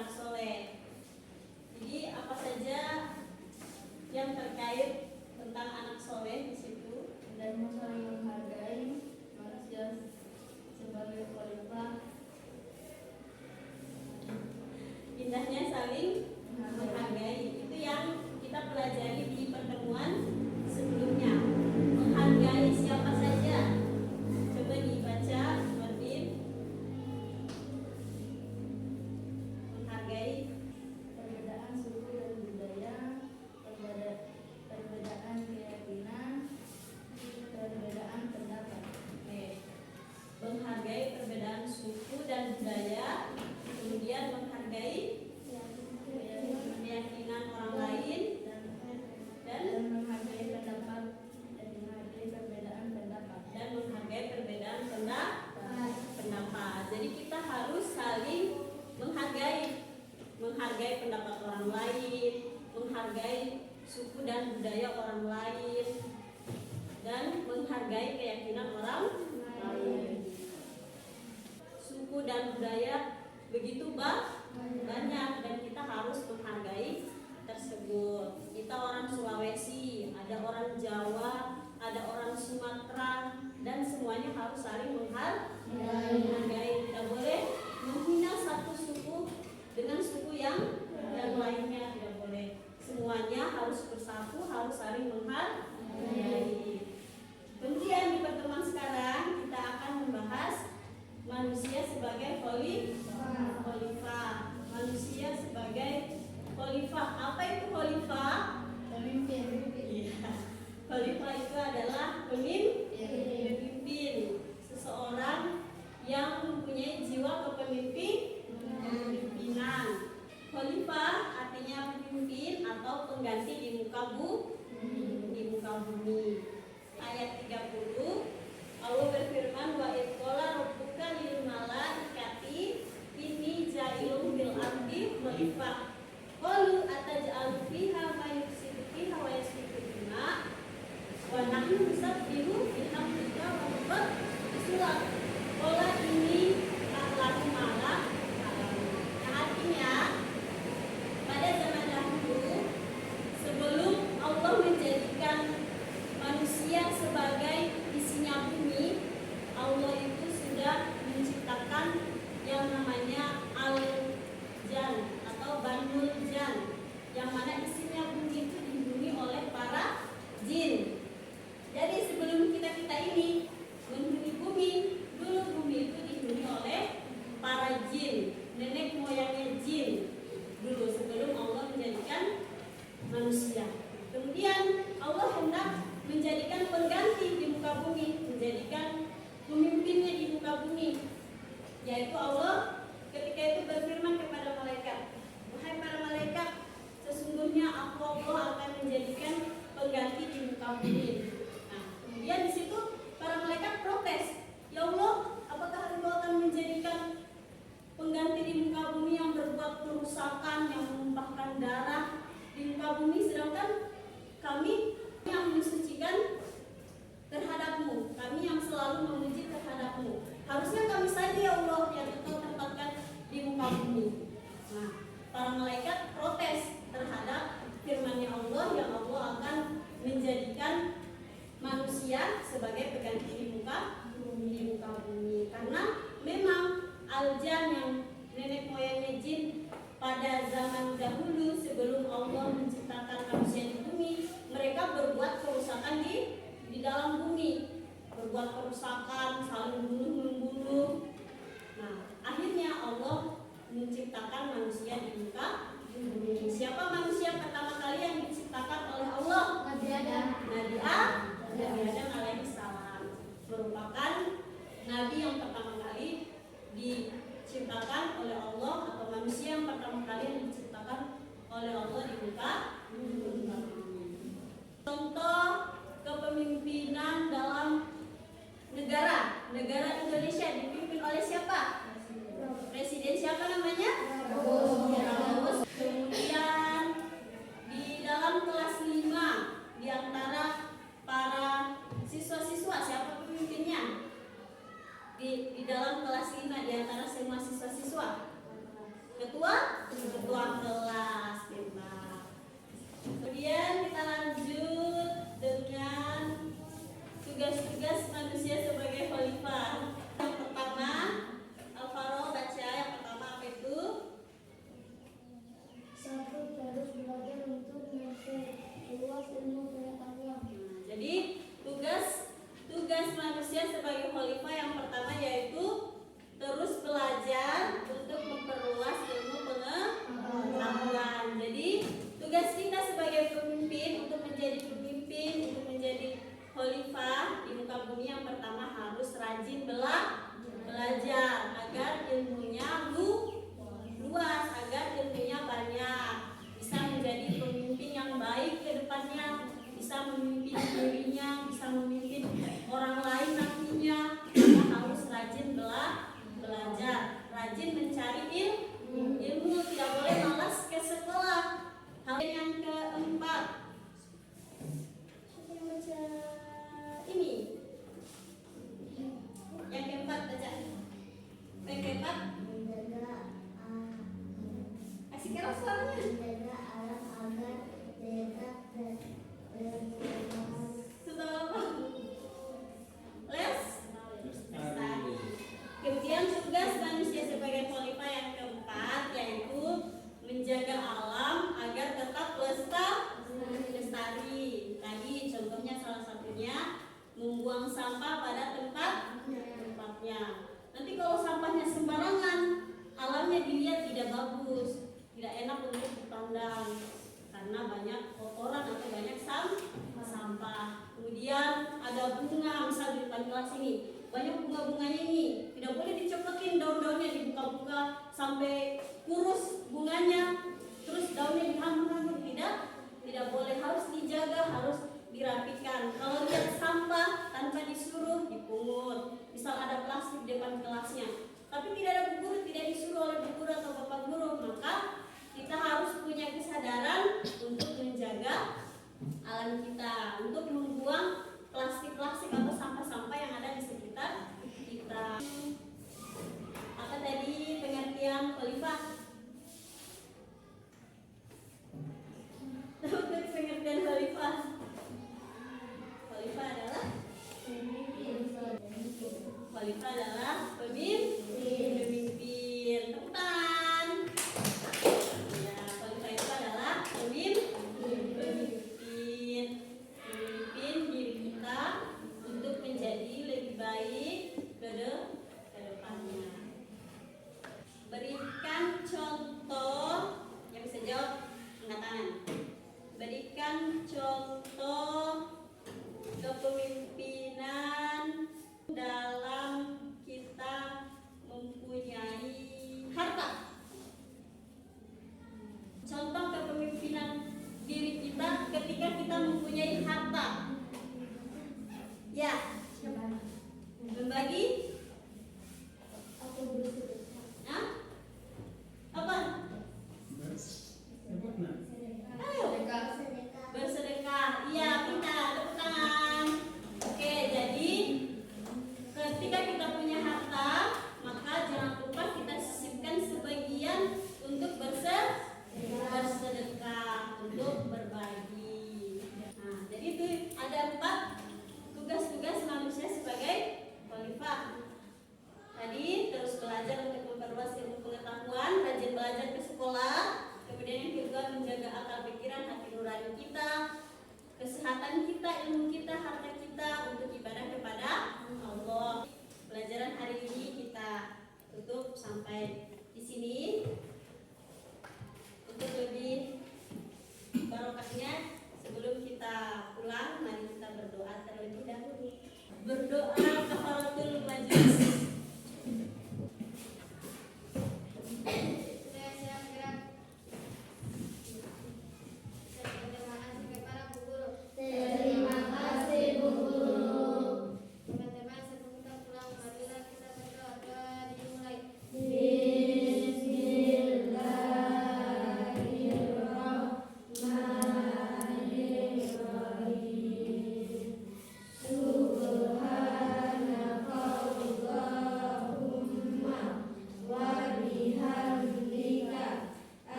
anak soleh. Jadi apa saja yang terkait tentang anak soleh di situ? Dan saling menghargai manusia sebagai khalifah. Indahnya saling menghargai. Itu yang kita pelajari di pertemuan sebelumnya. Menghargai siapa saja? Coba dibaca, Martin. Menghargai Perbedaan suku dan budaya, perbedaan keyakinan, perbedaan pendapat. Menghargai perbedaan suku dan budaya, kemudian menghargai keyakinan orang lain dan menghargai pendapat dan menghargai perbedaan pendapat. dan menghargai perbedaan pendapat. Jadi kita harus saling menghargai pendapat orang lain, menghargai suku dan budaya orang lain, dan menghargai keyakinan orang lain. Suku dan budaya begitu banyak dan kita harus menghargai tersebut. Kita orang Sulawesi, ada orang Jawa, ada orang Sumatera, dan semuanya harus saling menghargai. Tidak boleh menghina satu suku dengan suku yang lainnya, tidak boleh. Semuanya harus bersatu, harus saling menghargai. Kemudian di pertemuan sekarang kita akan membahas manusia sebagai khalifah. Manusia sebagai khalifah. Apa itu khalifah? Pemimpin. Iya. Khalifah itu adalah pemimpin. Seseorang yang mempunyai jiwa kepemimpinan. Khalifah artinya pemimpin atau pengganti di muka bumi. Ayat 30 Allah berfirman, wa iqala rabbuka lil malaikati inni ja'ilun bil ardi khalifah. Qalu ataj'alu fiha may yufsidu fiha wa yasfiku dima wa nahnu nusabbihu bihamdika wa nuqaddisuka. Qala inni a'lamu ma la ta'lamun. Artinya pada zaman dahulu sebelum Allah menjadikan manusia sebagai isinya bumi, Allah itu sudah menciptakan yang namanya al-jan atau banul jan, yang mana isinya bumi itu dihuni oleh para jin. Jadi sebelum kita ini menghuni bumi, dulu bumi itu dihuni oleh para jin, nenek moyangnya jin dulu sebelum Allah menjadikan manusia. Kemudian Allah hendak menjadikan pengganti di muka bumi, menjadikan pemimpinnya di muka bumi, yaitu Allah. Ketika itu berfirman kepada malaikat, wahai para malaikat, sesungguhnya aku Allah akan menjadikan pengganti di muka bumi. Nah, kemudian di situ para malaikat protes, ya Allah, apakah Engkau akan menjadikan pengganti di muka bumi yang berbuat kerusakan, yang menumpahkan darah di muka bumi, sedangkan kami yang mensucikan terhadapmu, kami yang selalu memuji terhadapmu. Harusnya kami saja ya Allah yang Engkau tempatkan di muka bumi. Nah, para malaikat protes terhadap firman-Nya Allah yang Allah akan menjadikan manusia sebagai pengganti di muka bumi. Karena memang al-jan yang nenek moyangnya jin pada zaman dahulu sebelum Allah menciptakan manusia di bumi, mereka berbuat kerusakan di dalam bumi, berbuat kerusakan, saling membunuh. Nah, akhirnya Allah menciptakan manusia di muka bumi. Siapa manusia pertama kali yang diciptakan oleh Allah? Nabi Adam. Nabi Adam alaihissalam merupakan nabi yang pertama kali diciptakan oleh Allah, atau manusia yang pertama kali yang diciptakan oleh Allah di muka bumi. Contoh kepemimpinan dalam negara Indonesia dipimpin oleh siapa? Presiden siapa namanya? Prabowo. Kemudian di dalam kelas 5 di antara para siswa-siswa siapa pemimpinnya? Di dalam kelas 5 di antara semua siswa-siswa. Ketua menjaga alam agar tetap berkembang. Setelah apa? Lestari. Kemudian tugas manusia sebagai khalifah yang keempat yaitu menjaga alam agar tetap lestari. Tadi contohnya salah satunya membuang sampah pada tempatnya. Nanti kalau sampahnya sembarangan, alamnya dilihat tidak bagus, tidak enak untuk dipandang karena banyak kotoran atau banyak sampah. Kemudian ada bunga, misal di depan kelas ini banyak bunga-bunganya ini, tidak boleh dicopotin daun-daunnya, dibuka-buka sampai kurus bunganya, terus daunnya dihamur-hamur, tidak boleh, harus dijaga, harus dirapikan. Kalau lihat sampah tanpa disuruh dipungut, misal ada plastik di depan kelasnya, tapi tidak ada guru, tidak disuruh oleh bu guru atau bapak guru, maka kita harus punya kesadaran untuk menjaga alam kita, untuk membuang plastik-plastik atau sampah-sampah yang ada di sekitar kita. Apa tadi pengertian khalifah? Tahu tadi pengertian khalifah? Khalifah adalah pemimpin. Tepuk tangan. Ya, khalifah itu adalah pemimpin diri kita untuk menjadi lebih baik ke depannya. Berikan contoh, yang bisa jawab angkat tangan. Berikan contoh kepemimpinan dalam kita mempunyai harta. Contoh kepemimpinan diri kita ketika kita mempunyai harta. Ya, membagi. Hah? Apa? Ayo. Bersedekah. Iya, pintar. Tepuk tangan. Oke, jadi ketika kita punya harta, maka jangan lupa kita sisipkan sebagian untuk bersedekah, untuk berbagi. Nah, jadi itu ada 4 tugas-tugas manusia sebagai khalifah. Tadi terus belajar untuk memperluas ilmu pengetahuan, rajin belajar ke sekolah. Kemudian yang kedua menjaga akal pikiran, hati nurani kita, kesehatan kita, ilmu kita, harta kita untuk ibadah kepada Allah. Pelajaran hari ini kita tutup sampai